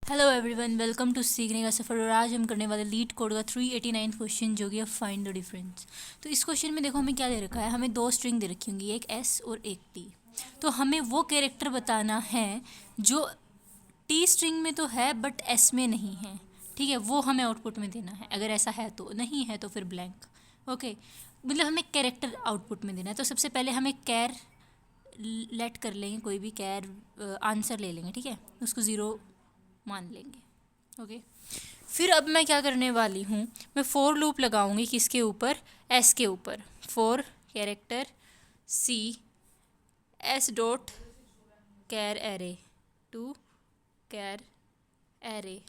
Hello everyone, welcome to सीखने का सफ़र। और आज हम करने वाले लीड कोड का 389 क्वेश्चन, जो कि है फाइंड द डिफरेंस। तो इस क्वेश्चन में देखो हमें क्या दे रखा है। हमें दो स्ट्रिंग दे रखी होंगी, एक एस और एक टी। तो हमें वो कैरेक्टर बताना है जो टी स्ट्रिंग में तो है बट एस में नहीं है। ठीक है, वो हमें आउटपुट में देना है। अगर ऐसा है तो, नहीं है तो फिर ब्लैंक। ओके, मतलब हमें कैरेक्टर आउटपुट में देना है। तो सबसे पहले हम एक कैर लेट कर लेंगे, कोई भी कैर आंसर ले लेंगे। ठीक है, उसको ज़ीरो मान लेंगे। ओके, फिर अब मैं क्या करने वाली हूँ, मैं फोर लूप लगाऊंगी किसके ऊपर, एस के ऊपर। Four character C S dot char array to char array.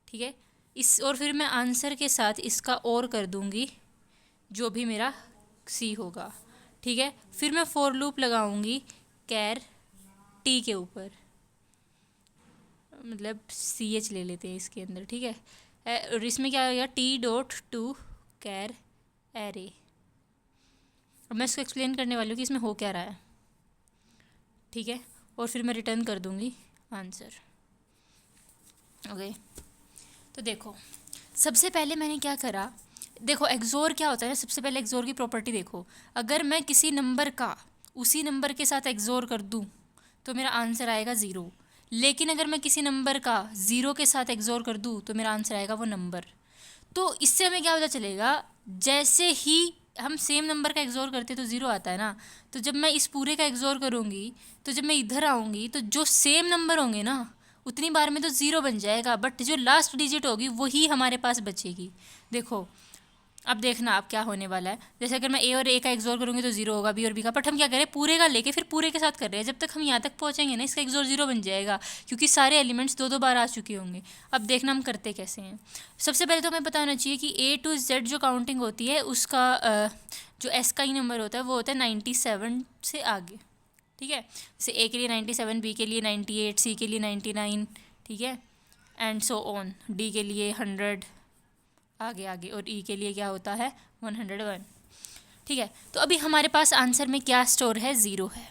ठीक है, इस और फिर मैं आंसर के साथ इसका और कर दूंगी जो भी मेरा सी होगा। ठीक है, फिर मैं फोर लूप लगाऊंगी कैर टी के ऊपर, मतलब सी एच ले लेते हैं इसके अंदर। ठीक है, और इसमें क्या आ गया, T dot to char array. अब मैं इसको एक्सप्लेन करने वाली हूँ कि इसमें हो क्या रहा है। ठीक है, और फिर मैं रिटर्न कर दूँगी आंसर। ओके, तो देखो सबसे पहले मैंने क्या करा। देखो एक्सोर क्या होता है, सबसे पहले एक्सोर की प्रॉपर्टी देखो। अगर मैं किसी नंबर का उसी नंबर के साथ एक्सोर कर दूँ तो मेरा आंसर आएगा ज़ीरो। लेकिन अगर मैं किसी नंबर का ज़ीरो के साथ एक्सोर कर दूँ तो मेरा आंसर आएगा वो नंबर। तो इससे हमें क्या पता चलेगा, जैसे ही हम सेम नंबर का एक्सोर करते तो ज़ीरो आता है ना। तो जब मैं इस पूरे का एक्सोर करूँगी तो जब मैं इधर आऊँगी तो जो सेम नंबर होंगे ना उतनी बार में तो ज़ीरो बन जाएगा, बट जो लास्ट डिजिट होगी वही हमारे पास बचेगी। देखो अब देखना अब क्या होने वाला है। जैसे अगर मैं ए और ए का एक्सोर करूँगी तो ज़ीरो होगा, बी और बी का। बट हम क्या करें, पूरे का लेके फिर पूरे के साथ कर रहे हैं। जब तक हम यहाँ तक पहुँचेंगे ना इसका एक्सोर ज़ीरो बन जाएगा, क्योंकि सारे एलिमेंट्स दो दो बार आ चुके होंगे। अब देखना हम करते कैसे हैं। सबसे पहले तो हमें पता होना चाहिए कि ए टू जेड जो काउंटिंग होती है उसका जो एस का ही नंबर होता है वो होता है 97 से आगे। ठीक है, जैसे ए के लिए 97, बी के लिए 98, सी के लिए 99। ठीक है, एंड सो ऑन, डी के लिए 100 आगे आगे, और ई के लिए क्या होता है 101। ठीक है, तो अभी हमारे पास आंसर में क्या स्टोर है, ज़ीरो है।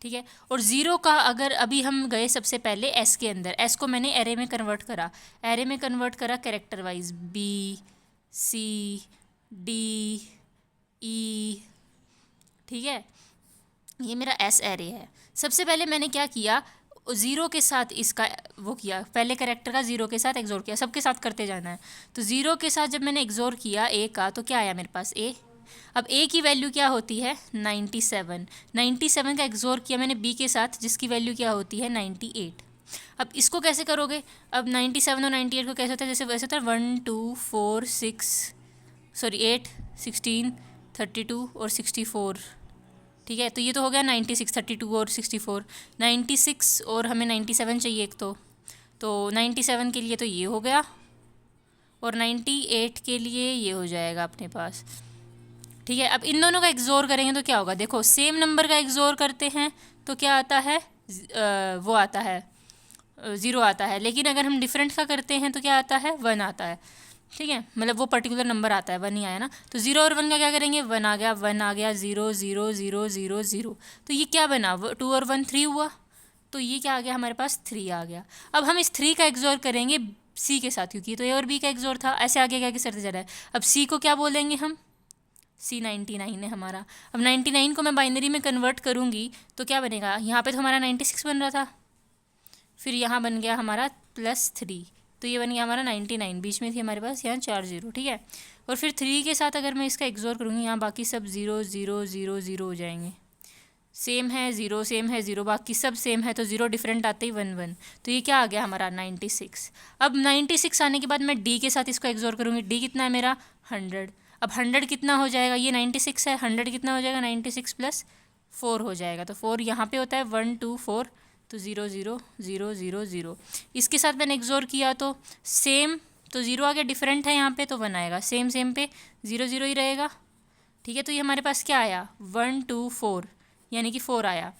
ठीक है, और ज़ीरो का अगर अभी हम गए सबसे पहले एस के अंदर, एस को मैंने एरे में कन्वर्ट करा, एरे में कन्वर्ट करा character wise, B C D E. ठीक है, ये मेरा एस एरे है। सबसे पहले मैंने क्या किया, ज़ीरो के साथ इसका वो किया, पहले कैरेक्टर का ज़ीरो के साथ एक्सोर किया। सबके साथ करते जाना है। तो ज़ीरो के साथ जब मैंने एक्सोर किया ए का तो क्या आया मेरे पास, ए। अब ए की वैल्यू क्या होती है 97। 97 का एक्सोर किया मैंने बी के साथ जिसकी वैल्यू क्या होती है 98। अब इसको कैसे करोगे, अब 97 और 98 को कैसे होता है, जैसे वैसे होता है 1 2 4 6 सॉरी 8 16 32 और 64। ठीक है, तो ये तो हो गया 96, 32 और 64, 96 और हमें 97 चाहिए एक तो 97 के लिए तो ये हो गया, और 98 के लिए ये हो जाएगा अपने पास। ठीक है, अब इन दोनों का एक्सोर करेंगे तो क्या होगा, देखो सेम नंबर का एक्सोर करते हैं तो क्या आता है, वो आता है ज़ीरो आता है। लेकिन अगर हम डिफरेंट का करते हैं तो क्या आता है, वन आता है। ठीक है, मतलब वो पर्टिकुलर नंबर आता है, वन ही आया ना। तो ज़ीरो और वन का क्या करेंगे, वन आ गया, वन आ गया, zero zero zero zero zero. तो ये क्या बना, टू और वन थ्री हुआ। तो ये क्या आ गया हमारे पास, थ्री आ गया। अब हम इस थ्री का एक्सोर करेंगे सी के साथ, क्योंकि तो ए और बी का एक्सोर था। ऐसे आगे क्या करते जा रहा है। अब सी को क्या बोलेंगे हम, सी 99 है हमारा। अब 99 को मैं बाइनरी में कन्वर्ट करूँगी तो क्या बनेगा, यहाँ पे तो हमारा 96 बन रहा था, फिर यहाँ बन गया हमारा +3, तो ये बन गया हमारा 99। बीच में थी हमारे पास यहाँ 4 ज़ीरो। ठीक है, और फिर 3 के साथ अगर मैं इसका एक्सोर करूँगी, यहाँ बाकी सब ज़ीरो ज़ीरो ज़ीरो ज़ीरो हो जाएंगे। सेम है ज़ीरो, सेम है ज़ीरो, बाकी सब सेम है, तो ज़ीरो डिफरेंट आते ही 1 1। तो ये क्या आ गया हमारा 96। अब 96 आने के बाद मैं डी के साथ इसको एक्सोर करूँगी। डी कितना है मेरा 100। अब 100 कितना हो जाएगा, ये 96 है, 100 कितना हो जाएगा 96 + 4 हो जाएगा। तो 4 यहाँ पे होता है 1 2 4, तो 0 0 0 0 0। इसके साथ मैंने एक्सोर किया तो सेम, तो ज़ीरो आ गया, डिफरेंट है यहाँ पे तो 1 आएगा, सेम सेम पे 0 0 ही रहेगा। ठीक है, तो ये हमारे पास क्या आया 1 2 4, यानी कि 4 आया।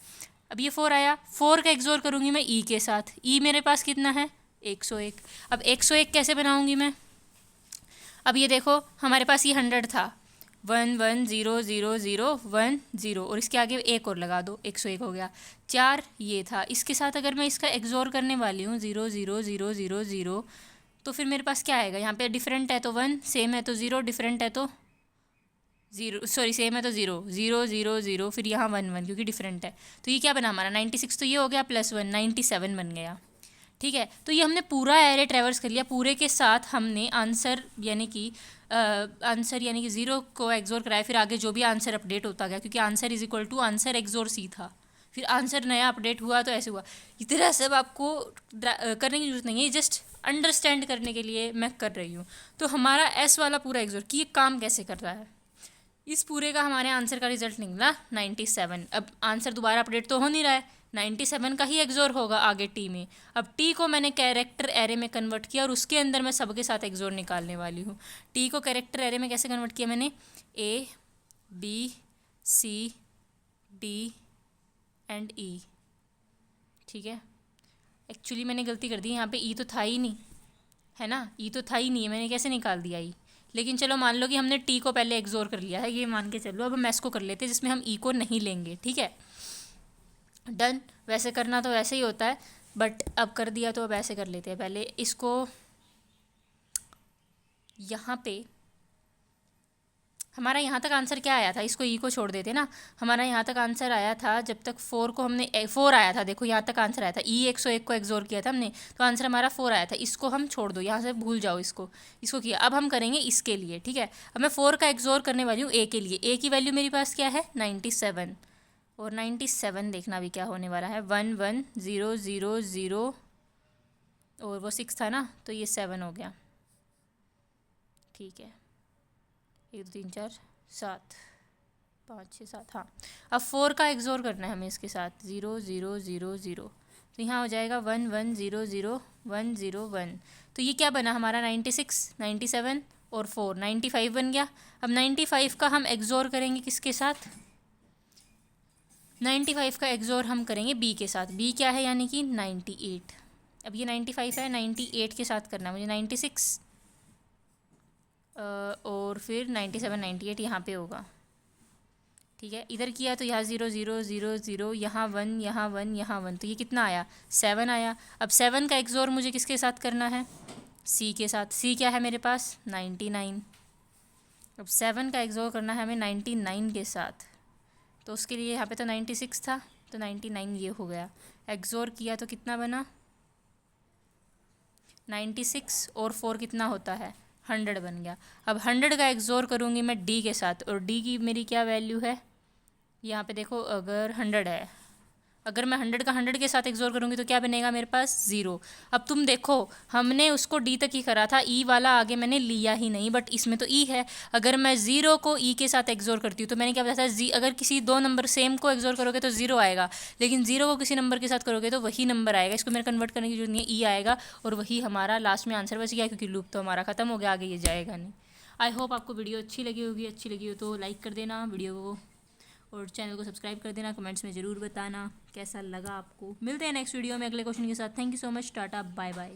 अब ये 4 आया, 4 का एक्सोर करूँगी मैं ई के साथ। ई मेरे पास कितना है 101। अब 101 कैसे बनाऊँगी मैं, अब ये देखो हमारे पास ये 100 था, 1 1 0 0 0 1 0 और इसके आगे एक और लगा दो, 101 हो गया। 4 ये था, इसके साथ अगर मैं इसका एक्सोर करने वाली हूँ 0 0 0 0 0, तो फिर मेरे पास क्या आएगा? यहाँ पे डिफरेंट है तो 1, सेम है तो 0, डिफरेंट है तो 0, सॉरी सेम है तो 0 0 0 0, फिर यहाँ 1 1 क्योंकि डिफरेंट है। तो ये क्या बना हमारा 96, तो ये हो गया +1 97 बन गया। ठीक है, तो ये हमने पूरा एरे ट्रेवर्स कर लिया। पूरे के साथ हमने आंसर यानी कि 0 को एक्सोर कराया, फिर आगे जो भी आंसर अपडेट होता गया, क्योंकि answer is equal to answer XOR C था, फिर आंसर नया अपडेट हुआ तो ऐसे हुआ। इतना सब आपको करने की जरूरत नहीं है, जस्ट अंडरस्टैंड करने के लिए मैं कर रही हूँ। तो हमारा एस वाला पूरा एक्सोर कि ये काम कैसे कर रहा है, इस पूरे का हमारे आंसर का रिजल्ट निकला 97। अब आंसर दोबारा अपडेट तो हो नहीं रहा है, 97 का ही एक्सोर होगा आगे टी में। अब टी को मैंने कैरेक्टर एरे में कन्वर्ट किया और उसके अंदर मैं सबके साथ एक्सोर निकालने वाली हूँ। टी को कैरेक्टर एरे में कैसे कन्वर्ट किया मैंने? A B C D and E। ठीक है, एक्चुअली मैंने गलती कर दी, यहाँ पे E तो था ही नहीं, है ना, E तो था ही नहीं है, मैंने कैसे निकाल दिया E? लेकिन चलो मान लो कि हमने टी को पहले एक्सोर कर लिया है, ये मान के चलो। अब हम एस को कर लेते हैं जिसमें हम ई को नहीं लेंगे। ठीक है, डन। वैसे करना तो वैसे ही होता है, बट अब कर दिया तो अब ऐसे कर लेते हैं। पहले इसको यहाँ पे हमारा यहाँ तक आंसर क्या आया था, इसको ई को छोड़ देते ना। हमारा यहाँ तक आंसर आया था, जब तक 4 को हमने 4 आया था, देखो यहाँ तक आंसर आया था। ई 101 को एक्सोर किया था हमने, तो आंसर हमारा 4 आया था। इसको हम छोड़ दो, यहाँ से भूल जाओ इसको किया। अब हम करेंगे इसके लिए। ठीक है, अब मैं 4 का एक्सोर करने वाली हूँ ए के लिए। ए की वैल्यू मेरे पास क्या है 97, और 97 देखना भी क्या होने वाला है 1 1 0 0 0, और वो 6 था ना, तो ये 7 हो गया। ठीक है, 1 2 3 4 7 5 6 7, हाँ। अब 4 का एक्सोर करना है हमें इसके साथ 0 0 0 0, तो यहाँ हो जाएगा 1 1 0 0 1 0 1। तो ये क्या बना हमारा 96 97 और 4 95 बन गया। अब 95 का हम एक्सोर करेंगे किसके साथ? 95 का एक्सोर हम करेंगे बी के साथ। बी क्या है यानी कि 98। अब ये 95 है, 98 के साथ करना है मुझे 96 और फिर 97 98 यहाँ पे होगा। ठीक है, इधर किया तो यहाँ 0 0 0 0, यहाँ 1 यहाँ 1 यहाँ 1, तो ये कितना आया 7 आया। अब 7 का एक्सोर मुझे किसके साथ करना है? सी के साथ। सी क्या है मेरे पास 99। अब 7 का एक्सोर करना है हमें 99 के साथ, तो उसके लिए यहाँ पे तो 96 था, तो 99 ये हो गया। एक्सोर किया तो कितना बना 96 और 4 कितना होता है 100 बन गया। अब 100 का एक्सोर करूँगी मैं डी के साथ, और डी की मेरी क्या वैल्यू है यहाँ पे देखो, अगर 100 है, अगर मैं 100 का 100 के साथ एक्सोर करूँगी तो क्या बनेगा मेरे पास 0। अब तुम देखो हमने उसको डी तक ही करा था, ई वाला आगे मैंने लिया ही नहीं, बट इसमें तो ई है। अगर मैं 0 को ई के साथ एक्सोर करती हूँ तो मैंने क्या बताया था, अगर किसी दो नंबर सेम को एक्सोर करोगे तो 0 आएगा, लेकिन 0 को किसी नंबर के साथ करोगे तो वही नंबर आएगा। इसको मेरे कन्वर्ट करने की जरूरत नहीं है, ई आएगा और वही हमारा लास्ट में आंसर बच गया, क्योंकि लूप तो हमारा ख़त्म हो गया, आगे ये जाएगा नहीं। आई होप आपको वीडियो अच्छी लगी होगी। अच्छी लगी हो तो लाइक कर देना वीडियो को, और चैनल को सब्सक्राइब कर देना। कमेंट्स में ज़रूर बताना कैसा लगा आपको। मिलते हैं नेक्स्ट वीडियो में अगले क्वेश्चन के साथ। Thank you so much, tata bye bye.